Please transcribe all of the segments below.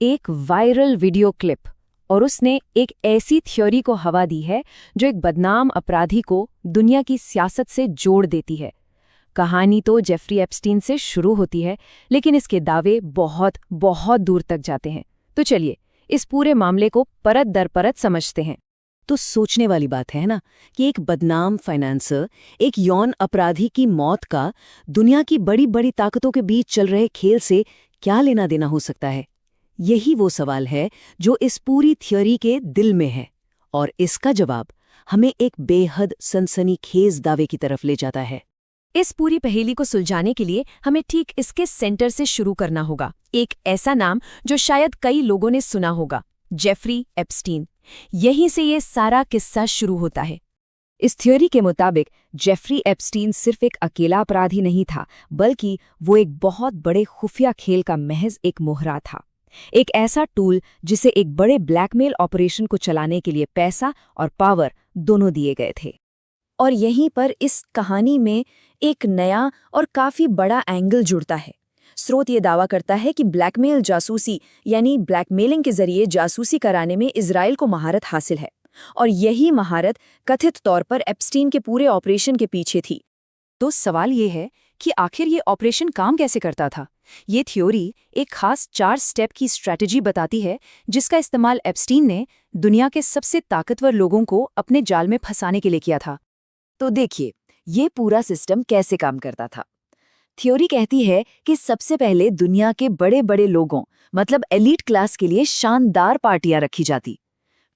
एक viral video clip और उसने एक ऐसी थ्योरी को हवा दी है जो एक बदनाम अपराधी को दुनिया की सियासत से जोड़ देती है। कहानी तो जेफरी एप्स्टीन से शुरू होती है, लेकिन इसके दावे बहुत बहुत दूर तक जाते हैं। तो चलिए इस पूरे मामले को परत दर परत समझते हैं। तो सोचने वाली बात है ना कि एक बदनाम फाइनेंसर, एक यौन अपराधी की मौत का दुनिया की बड़ी बड़ी ताकतों के बीच चल रहे खेल से क्या लेना देना हो सकता है। यही वो सवाल है जो इस पूरी थ्योरी के दिल में है, और इसका जवाब हमें एक बेहद सनसनीखेज दावे की तरफ ले जाता है। इस पूरी पहेली को सुलझाने के लिए हमें ठीक इसके सेंटर से शुरू करना होगा। एक ऐसा नाम जो शायद कई लोगों ने सुना होगा, जेफरी एप्स्टीन। यहीं से ये सारा किस्सा शुरू होता है। इस थ्योरी के मुताबिक जेफरी एप्स्टीन सिर्फ एक अकेला अपराधी नहीं था, बल्कि वो एक बहुत बड़े खुफिया खेल का महज एक मोहरा था। एक ऐसा टूल जिसे एक बड़े ब्लैकमेल ऑपरेशन को चलाने के लिए पैसा और पावर दोनों दिए गए थे। और यहीं पर इस कहानी में एक नया और काफी बड़ा एंगल जुड़ता है। स्रोत ये दावा करता है कि ब्लैकमेल जासूसी यानी ब्लैकमेलिंग के जरिए जासूसी कराने में इजराइल को महारत हासिल है, और यही महारत कथित तौर पर एप्स्टीन के पूरे ऑपरेशन के पीछे थी। तो सवाल ये है कि आखिर ये ऑपरेशन काम कैसे करता था। ये थ्योरी एक खास 4 स्टेप की स्ट्रैटेजी बताती है, जिसका इस्तेमाल एप्स्टीन ने दुनिया के सबसे ताकतवर लोगों को अपने जाल में फंसाने के लिए किया था। तो देखिए ये पूरा सिस्टम कैसे काम करता था। थ्योरी कहती है कि सबसे पहले दुनिया के बड़े बड़े लोगों मतलब एलीट क्लास के लिए शानदार पार्टियां रखी जाती।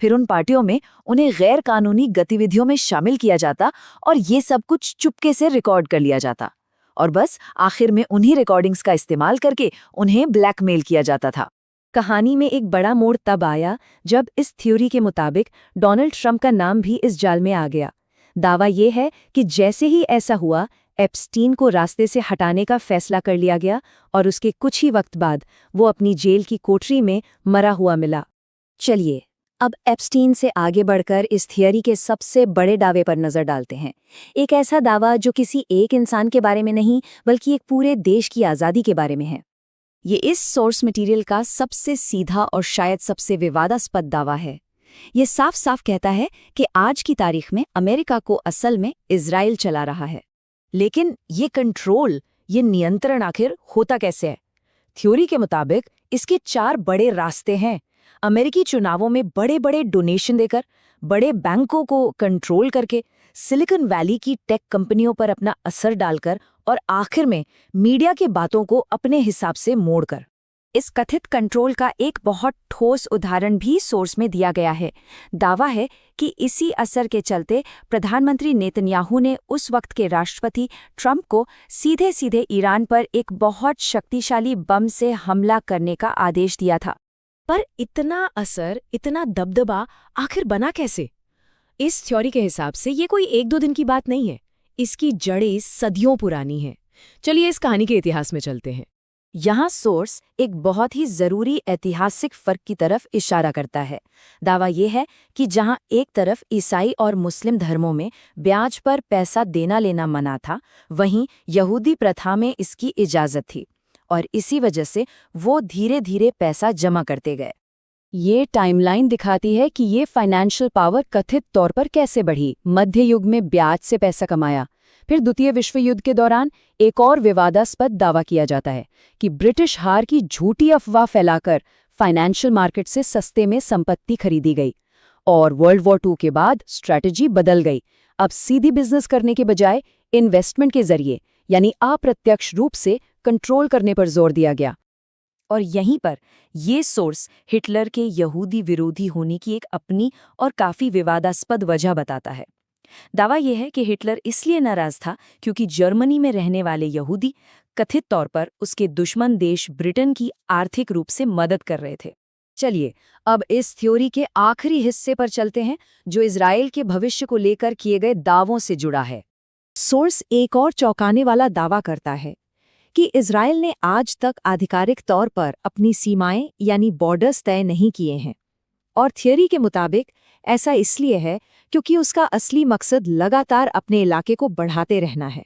फिर उन पार्टियों में उन्हें गैर कानूनी गतिविधियों में शामिल किया जाता और ये सब कुछ चुपके से रिकॉर्ड कर लिया जाता, और बस आखिर में उन्हीं रिकॉर्डिंग्स का इस्तेमाल करके उन्हें ब्लैकमेल किया जाता था। कहानी में एक बड़ा मोड़ तब आया जब इस थ्योरी के मुताबिक डोनाल्ड ट्रंप का नाम भी इस जाल में आ गया। दावा ये है कि जैसे ही ऐसा हुआ, एप्स्टीन को रास्ते से हटाने का फैसला कर लिया गया और उसके कुछ ही वक्त बाद वो अपनी जेल की कोठरी में मरा हुआ मिला। चलिए अब एप्स्टीन से आगे बढ़कर इस थियरी के सबसे बड़े दावे पर नजर डालते हैं। एक ऐसा दावा जो किसी एक इंसान के बारे में नहीं, बल्कि एक पूरे देश की आज़ादी के बारे में है। ये इस सोर्स मटेरियल का सबसे सीधा और शायद सबसे विवादास्पद दावा है। ये साफ साफ कहता है कि आज की तारीख में अमेरिका को असल में इजराइल चला रहा है। लेकिन ये कंट्रोल, ये नियंत्रण आखिर होता कैसे है? थ्योरी के मुताबिक इसके 4 बड़े रास्ते हैं। अमेरिकी चुनावों में बड़े बड़े डोनेशन देकर, बड़े बैंकों को कंट्रोल करके, सिलिकॉन वैली की टेक कंपनियों पर अपना असर डालकर, और आखिर में मीडिया के बातों को अपने हिसाब से मोड़कर। इस कथित कंट्रोल का एक बहुत ठोस उदाहरण भी सोर्स में दिया गया है। दावा है कि इसी असर के चलते प्रधानमंत्री नेतन्याहू ने उस वक्त के राष्ट्रपति ट्रंप को सीधे सीधे ईरान पर एक बहुत शक्तिशाली बम से हमला करने का आदेश दिया था। पर इतना असर, इतना दबदबा आखिर बना कैसे? इस थ्योरी के हिसाब से ये कोई 1-2 दिन की बात नहीं है। इसकी जड़ें सदियों पुरानी हैं। चलिए इस कहानी के इतिहास में चलते हैं। यहाँ सोर्स एक बहुत ही जरूरी ऐतिहासिक फर्क की तरफ इशारा करता है। दावा यह है कि जहाँ एक तरफ ईसाई और मुस्लिम धर्मों में ब्याज पर पैसा देना लेना मना था, वहीं यहूदी प्रथा में इसकी इजाजत थी, और इसी वजह से वो धीरे धीरे पैसा जमा करते गए। ये टाइमलाइन दिखाती है कि ये फाइनेंशियल पावर कथित तौर पर कैसे बढ़ी। मध्य युग में ब्याज से पैसा कमाया। फिर द्वितीय विश्व युद्ध के दौरान एक और विवादास्पद दावा किया जाता है कि ब्रिटिश हार की झूठी अफवाह फैलाकर फाइनेंशियल मार्केट से सस्ते में संपत्ति खरीदी गई, और वर्ल्ड वॉर 2 के बाद स्ट्रैटेजी बदल गई। अब सीधी बिजनेस करने के बजाय इन्वेस्टमेंट के जरिए यानी अप्रत्यक्ष रूप से कंट्रोल करने पर जोर दिया गया। और यहीं पर ये सोर्स हिटलर के यहूदी विरोधी होने की एक अपनी और काफी विवादास्पद वजह बताता है। दावा यह है कि हिटलर इसलिए नाराज था क्योंकि जर्मनी में रहने वाले यहूदी कथित तौर पर उसके दुश्मन देश ब्रिटेन की आर्थिक रूप से मदद कर रहे थे। चलिए अब इस थ्योरी के आखिरी हिस्से पर चलते हैं, जो इजराइल के भविष्य को लेकर किए गए दावों से जुड़ा है। सोर्स एक और चौंकाने वाला दावा करता है कि इजराइल ने आज तक आधिकारिक तौर पर अपनी सीमाएं यानी बॉर्डर्स तय नहीं किए हैं, और थ्योरी के मुताबिक ऐसा इसलिए है क्योंकि उसका असली मकसद लगातार अपने इलाके को बढ़ाते रहना है।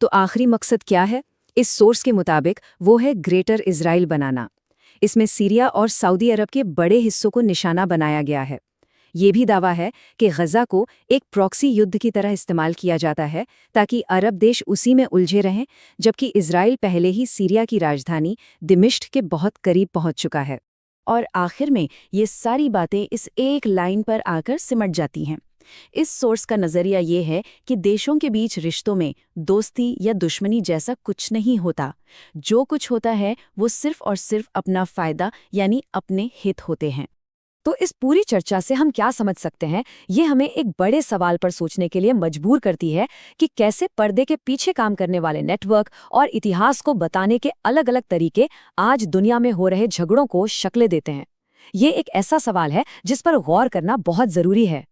तो आखिरी मकसद क्या है? इस सोर्स के मुताबिक वो है ग्रेटर इजराइल बनाना। इसमें सीरिया और सऊदी अरब के बड़े हिस्सों को निशाना बनाया गया है। ये भी दावा है कि गजा को एक प्रॉक्सी युद्ध की तरह इस्तेमाल किया जाता है ताकि अरब देश उसी में उलझे रहें, जबकि इजराइल पहले ही सीरिया की राजधानी दिमिश्क के बहुत करीब पहुंच चुका है। और आखिर में ये सारी बातें इस एक लाइन पर आकर सिमट जाती हैं। इस सोर्स का नज़रिया ये है कि देशों के बीच रिश्तों में दोस्ती या दुश्मनी जैसा कुछ नहीं होता। जो कुछ होता है वो सिर्फ और सिर्फ अपना फ़ायदा यानी अपने हित होते हैं। तो इस पूरी चर्चा से हम क्या समझ सकते हैं? ये हमें एक बड़े सवाल पर सोचने के लिए मजबूर करती है कि कैसे पर्दे के पीछे काम करने वाले नेटवर्क और इतिहास को बताने के अलग-अलग तरीके आज दुनिया में हो रहे झगड़ों को शक्लें देते हैं। ये एक ऐसा सवाल है जिस पर गौर करना बहुत जरूरी है।